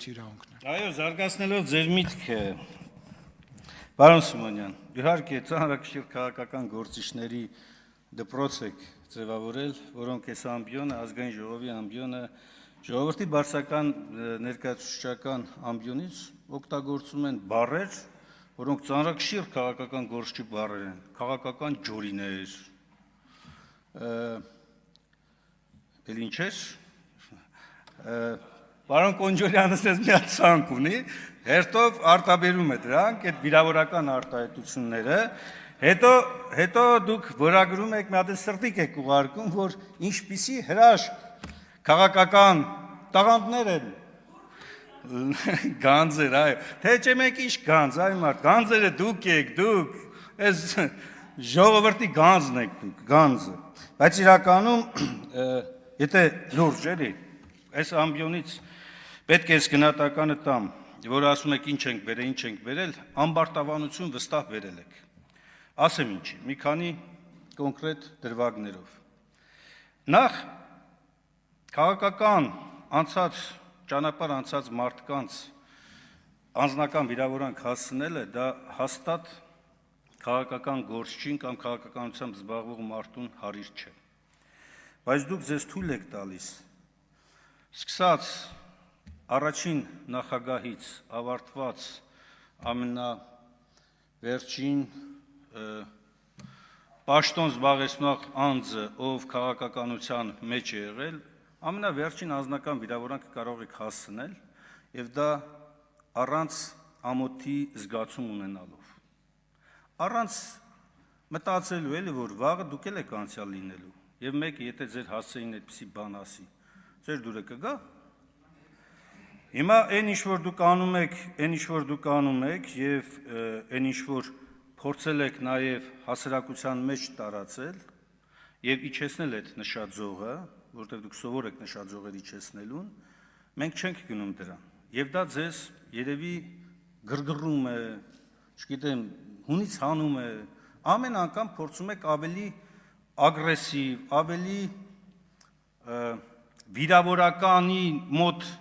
երևույթի իրավունքն է։ Այո, զարգացնելով ձեր միտքը, պարոն Սիմոնյան, իհարկե ծանրակշիռ քաղաքական գործիչների դպրոց եք ձևավորել, որոնք այս ամբիոնը, ազգային ժողովի ամբիոնը, ժողովրդի բարձրական ներկայացուցչական ամբիոնից օգտագործում են բառեր, որոնք ծանրակշիռ քաղաքական գործչի բառեր են, քաղաքական ջորիներ, էլ ինչ էր, Պարոն Կոնջոլյանս ես մի հատ ցանկ ունի, հերթով արտաբերում է դրանք, այդ վիրավորական արտահայտությունները, հետո դուք որագրում եք, մի հատ սրտիկ եք ուղարկում, որ ինչպիսի հրաշք քաղաքական տաղանդներ են, գանձեր, այո, թե չէ մենք ինչ գանձ, այ մարդ, գանձերը դուք եք, դուք, այս ժողովրդի գանձն եք դուք, գանձը, բայց իրականում, եթե լուրջ էլի, այս ամբիոնից պետք է այս գնահատականը տամ, որ ասում եք ինչ ենք բերել, ինչ ենք բերել, ամբարտավանություն վստահ բերել եք, ասեմ ինչի, մի քանի կոնկրետ դրվագներով, նախ քաղաքական անցած ճանապարհ անցած մարդկանց անձնական վիրավորանք հասցնելը դա հաստատ քաղաքական գործչին կամ քաղաքականությամբ զբաղվող մարդուն հարիր չէ։ Բայց դուք ձեզ թույլ եք տալիս սկսած առաջին նախագահից ավարտված ամենավերջին պաշտոն զբաղեցնող անձը, ով քաղաքականության մեջ է եղել, ամենավերջին անձնական վիրավորանքը կարող եք հասցնել եւ դա առանց ամոթի զգացում ունենալով։ Առանց մտածելու էլի որ վաղը դուք եք անցյալ լինելու եւ մեկը եթե ձեր հասցեին այդպիսի բան ասի, ձեր դուրը կգա։ Հիմա այն ինչ որ դուք անում եք եւ այն ինչ որ փորձել եք նաեւ հասարակության մեջ տարածել եւ իջեցնել այդ նշած զողը, որտեղ դուք սովոր եք նշած զողեր իջեցնելուն, մենք չենք գնում դրան։ Եվ դա ձեզ երևի գրգռում է, չգիտեմ, հունից հանում է, ամեն անգամ փորձում եք ավելի ագրեսիվ, ավելի վիրավորականի մոտ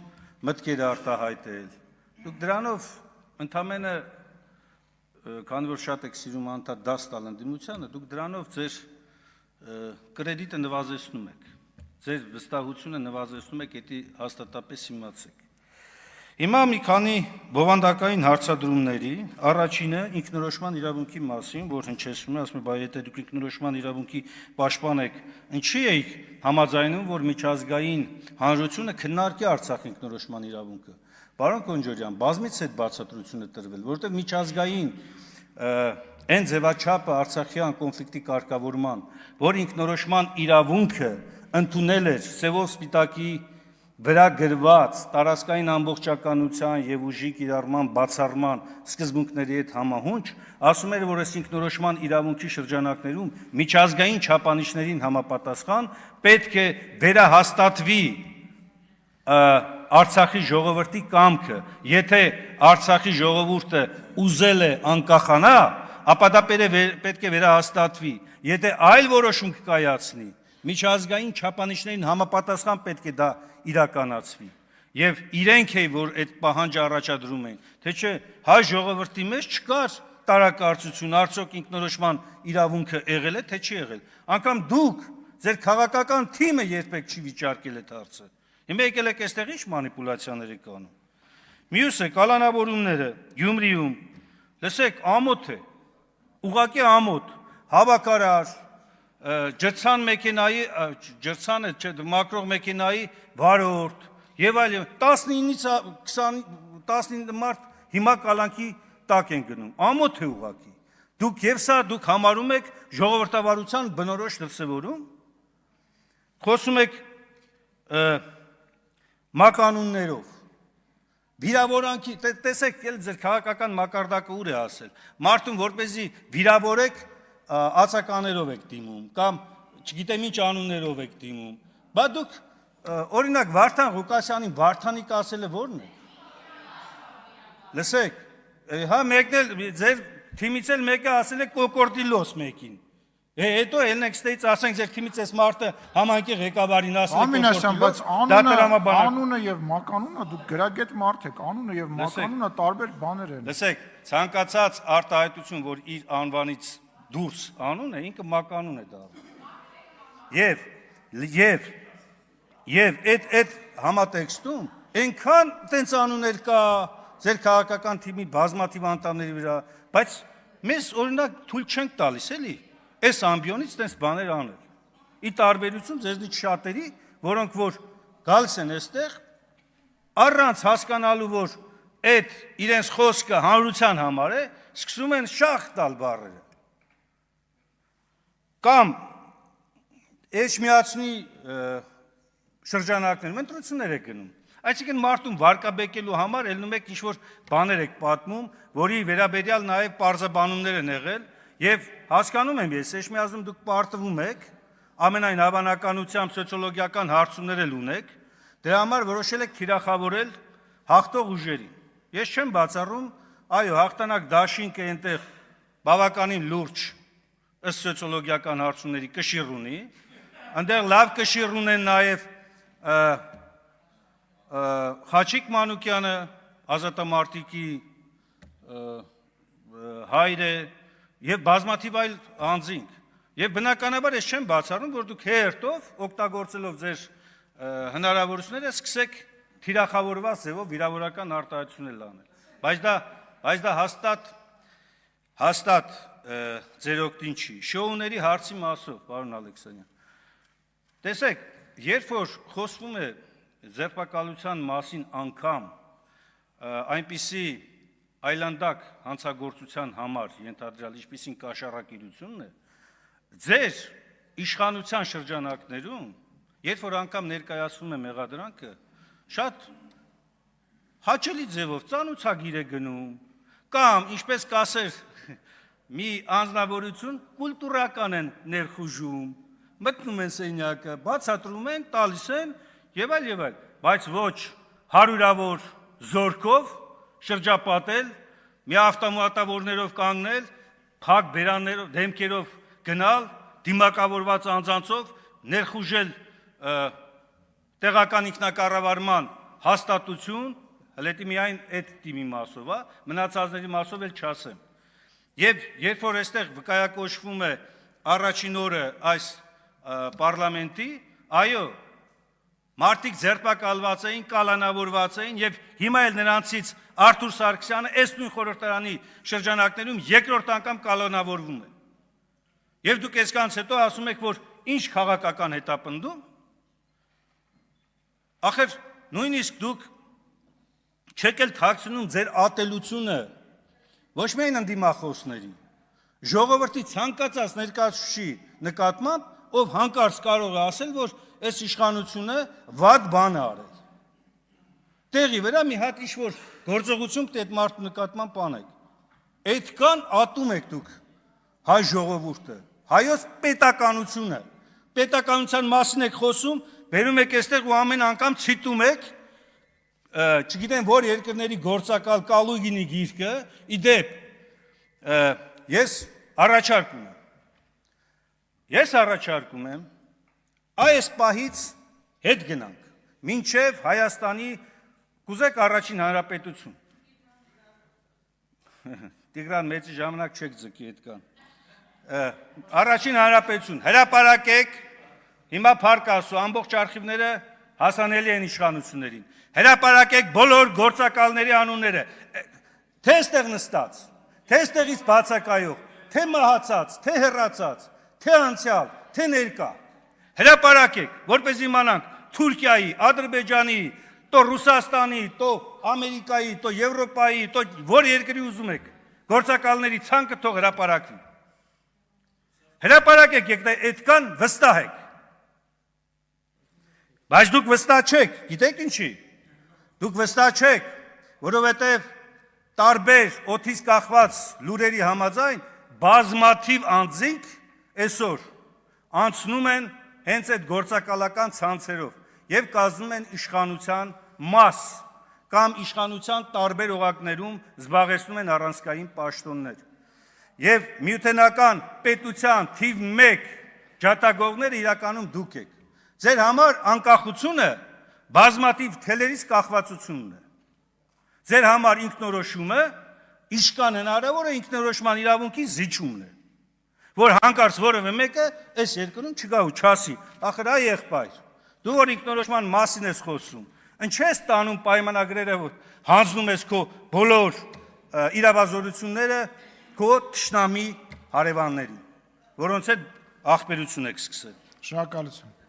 մտքեր արտահայտել։ Դուք դրանով ընդամենը քանի որ շատ եք սիրում անդադ դաս տալ ընդդիմությանը, դուք դրանով ձեր կրեդիտը նվազեցնում եք, ձեր վստահությունը նվազեցնում եք, եթե հաստատապես իմացեք։ Հիմա մի քանի բովանդակային հարցադրումների, առաջինը ինքնորոշման իրավունքի մասին, որ հնչեցնում է, ասում է, բայց եթե դուք ինքնորոշման իրավունքի պաշտպան եք, ինչի եք համաձայնում, որ միջազգային հանրությունը քննարկի Արցախ ինքնորոշման իրավունքը։ Պարոն Կոնջորյան, բազմից այդ բացատրությունը տրվել, որովհետև միջազգային այն ձևաչափը Արցախյան կոնֆլիկտի կարգավորման, որ ինքնորոշման իրավունքը ընդունել էր սևով սպիտակի վրա գրված տարածքային ամբողջականության եւ ուժի կիրառման բացառման սկզբունքների հետ համահունչ, ասում էր, որ այս ինքնորոշման իրավունքի շրջանակներում միջազգային չափանիշներին համապատասխան պետք է վերահաստատվի Արցախի ժողովրդի կամքը, եթե Արցախի ժողովուրդը ուզել է անկախանա, ապա դա պետք է վերահաստատվի, եթե այլ որոշում կկայացնի, միջազգային չափանիշներին համապատասխան պետք է դա իրականացվի, եւ իրենք է, որ այդ պահանջը առաջադրում են, թե չէ հայ ժողովրդի մեջ չկար տարակարծություն, արդյոք ինքնորոշման իրավունքը եղել է, թե չի եղել, անգամ դուք, ձեր քաղաքական թիմը երբեք չի վիճարկել այդ հարցը, հիմա եկել եք այստեղ ինչ մանիպուլյացիաներ եք անում, մյուսը կալանավորումները, Գյումրիում, լսեք, ամոթ է, ուղղակի ամոթ, հավաքարար, ջրցան մեքենայի, ջրցանը մակրող մեքենայի վարորդ եւ այլն 19-ից 19 մարդ հիմա կալանքի տակ են գնում, ամոթ է ուղղակի, դուք եւ սա դուք համարում եք ժողովրդավարության բնորոշ դրսևորում, խոսում եք մականուններով, վիրավորանքի, տեսեք էլ ձեր քաղաքական մակարդակը ուր է ասել, մարդուն որպեսզի վիրավորեք ածականերով եք դիմում, կամ չգիտեմ ինչ անուններով եք դիմում, բա դուք օրինակ Վարդան Ղուկասյանին Վարդանիկ ասելը որն է, լսեք, հա մեկն էլ ձեր թիմից էլ մեկը ասել է կոկորդիլոս մեկին, Հետո ելնեք ստեից ասենք ձեր թիմից այս մարդը համայնքի ղեկավարին ասեք Ամինասյան, բայց անունը եւ մականունը դուք գրագետ մարդ եք, անունը եւ մականունը տարբեր բաներ են։ Լսեք, ցանկացած արտահայտություն, որ իր անվանից դուրս անուն է, ինքը մականուն է դառնում։ Եվ այդ համատեքստում այնքան տենց անուններ կա ձեր քաղաքական թիմի բազմաթիվ անդամների վրա, բայց մեզ օրինակ թույլ չենք տալիս էլի այս ամբիոնից տենց բաներ անել։ Ի տարբերություն ձեզնից շատերի, որոնք որ գալիս են այստեղ առանց հասկանալու, որ այդ իրենց խոսքը հանրության համար է, սկսում են շախ տալ բառերը։ Կամ Էջմիածնի շրջանակներում ընտրություններ եք գնում։ Այսինքն մարդուն վարկաբեկելու համար ելնում եք ինչ-որ բաներ եք պատմում, որի վերաբերյալ նաև պարզաբանումներ են եղել, եւ հասկանում եմ ես, Էջմիածնում դուք պարտվում եք, ամենայն հավանականությամբ սոցիոլոգիական հարցումներ էլ ունեք, դրա համար որոշել եք թիրախավորել հաղթող ուժերին։ Ես չեմ բացառում, այո, հաղթանակ դաշինքը այնտեղ բավականին լուրջ ըստ սոցիոլոգիական հարցումների կշիռ ունի, այնտեղ լավ կշիռ ունեն նաև Խաչիկ Մանուկյանը, ազատամարտիկի հայրը եւ բազմաթիվ այլ անձինք։ Եվ բնականաբար ես չեմ բացառում, որ դուք հերթով օգտագործելով ձեր հնարավորությունները սկսեք թիրախավորված ձևով վիրավորական արտահայտություններ անել։ Բայց դա հաստատ ձեր օգտին չի։ Շոուների հարցի մասով, պարոն Ալեքսանյան։ Տեսեք, երբ որ խոսվում է ձերբակալության մասին անգամ այնպիսի այլանդակ հանցագործության համար ենթադրյալ ինչպիսին կաշառակիրությունն է, ձեր իշխանության շրջանակներում, երբ որ անգամ ներկայացվում է մեղադրանքը, շատ հաճելի ձևով ծանուցագիր է գնում, կամ ինչպես կասեր մի անձնավորություն կուլտուրական են ներխուժում, մտնում են սենյակը, բացատրում են, տալիս են եւ այլ, բայց ոչ հարյուրավոր զորքով շրջապատել, մի ավտոմատավորներով կանգնել, փակ բերաններով, դեմքերով գնալ, դիմակավորված անձանցով ներխուժել տեղական ինքնակառավարման հաստատություն, հլետի միայն այդ թիմի մասով, մնացածների մասով էլ չասեմ։ Եվ երբ որ այստեղ վկայակոչվում է առաջին օրը այս պարլամենտի, այո, մարդիկ ձերբակալված էին, կալանավորված էին եւ հիմա էլ նրանցից Արթուր Սարգսյանը այս նույն խորհրդարանի շրջանակներում երկրորդ անգամ կալանավորվում է։ Եվ դուք այսքանից հետո ասում եք, որ ինչ քաղաքական հետապնդում։ Ախր նույնիսկ դուք չեք էլ թաքցնում ձեր ատելությունը ոչ միայն ընդդիմախոսների, ժողովրդի ցանկացած ներկայացուցիչի նկատմամբ, ով հանկարծ կարող է ասել, որ այս իշխանությունը վատ բան է արել։ Տեղի վրա մի հատ ինչ-որ գործողություն պետք է այդ մարդու նկատմամբ անեք։ Այդքան ատում եք դուք հայ ժողովուրդը, հայոց պետականությունը, պետականության մասին եք խոսում, բերում եք այստեղ ու ամեն անգամ ցիտում եք, չգիտեմ որ երկրների գործակալ Կալուգինի գիրքը, իդեպ ես առաջարկում եմ այս պահից հետ գնանք, մինչև Հայաստանի կուզեք առաջին հանրապետություն։ Տիգրան մեծի ժամանակ չեք ձգի այդքան։ Առաջին հանրապետություն, հրապարակեք, հիմա փառք ասու, ամբողջ արխիվները հասանելի են իշխանություններին։ Հրապարակեք բոլոր գործակալների անունները, թե այստեղ նստած, թե այստեղից բացակայող, թե մահացած, թե հեռացած, թե անցյալ, թե ներկա։ Հրապարակեք, որպես իմանանք Թուրքիայի, Ադրբեջանի, то Ռուսաստանի, то Ամերիկայի, то Եվրոպայի, то որ երկրի ուզում եք, գործակալների ցանկը թող հրապարակվի։ Հրապարակեք, եկեք այդքան վստահ եք։ Բայց դուք վստահ չեք, գիտեք ինչի։ Դուք վստահ չեք, որովհետև տարբեր օթից կախված լուրերի համաձայն բազմաթիվ անձինք այսօր անցնում են հենց այդ գործակալական ցանցերով եւ կազմում են իշխանության մաս կամ իշխանության տարբեր օղակներում զբաղեցնում են առանցքային պաշտոններ։ եւ միութենական պետության թիվ 1 ջատագովները իրականում դուք եք։ Ձեր համար անկախությունը բազմաթիվ թելերից կախվածությունն է։ Ձեր համար ինքնորոշումը իշքան հնարավոր է ինքնորոշման իրավունքի զիջումն է, որ հանկարծ որևէ մեկը այս երկրում չգա ու չասի, ախր այ եղբայր, դու որ ինքնորոշման մասին ես խոսում, ինչ ես տանում պայմանագրերը, որ հանձնում ես քո բոլոր իրավազորությունները քո թշնամի հարևաններին, որոնց հետ ախպերություն եք սկսել։ Շնորհակալություն։